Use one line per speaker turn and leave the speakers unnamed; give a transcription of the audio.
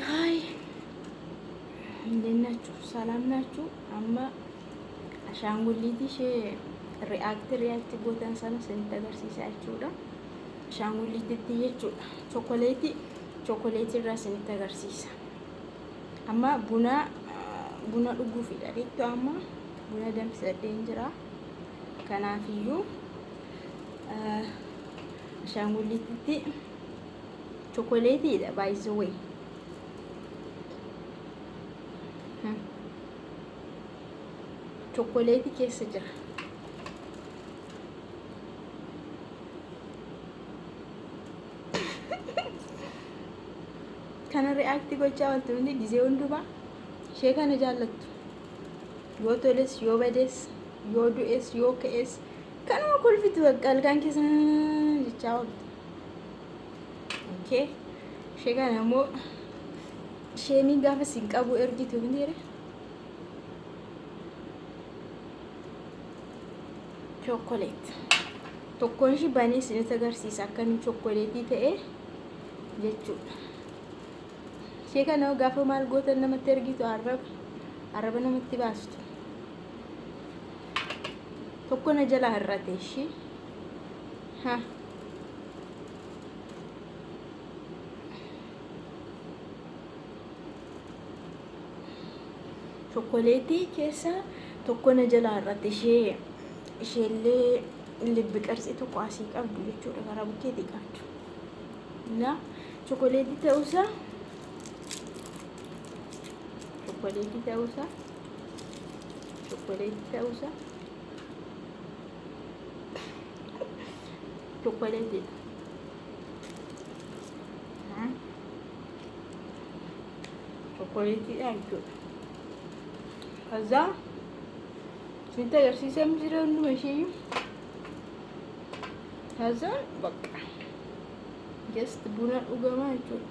هاي እንደናችሁ ሰላም ናችሁ? አማ አሻንጉሊቲ ሪያክት ጎተን ሰነ ስንት አገርሲሳችሁዳ አሻንጉሊቲ ትየቹ ቾኮሌቲ ራስ ስንት አገርሲሳ አማ ቡና ዱጉ ፊዳሪቱ አማ ቡና ደምሰደን ጅራ ከናፊዩ አሻንጉሊቲ ቾኮሌቲ ባይዘወይ chocolate keessa jira. Kana react gochaa wanti hundi gizee hundumaa ishee kana jaallattu. Yoo toles, yoo bades, yoo du'es, yoo ka'es kanuma kolfitu bakka halkan keessa jechaa ooltu. Okay. Ishee kana immoo isheenii gaafa siin qabu ergitu hin jire. chocolate tokkoon shi banii isinitti agarsiisa akkamiin chocolate ta'e jechuudha. Ishee kana gaafa maal gootan namatti ergitu arraba namatti baastu. Tokko na jala har'ate ishee chocolate keessa tokko na jala har'ate ishee ልብ ቅርጽ ተቋሲ ቀብዱ jechuudha gara bukeeti qabdu እና ቾኮሌት ተውሳ ቾኮሌት ያንቹ ከዛ ስንት አገርሲሰም ጅረኑ መሽዩ ከዛ በቃ ጀስት ቡና ኡገማ ይችላል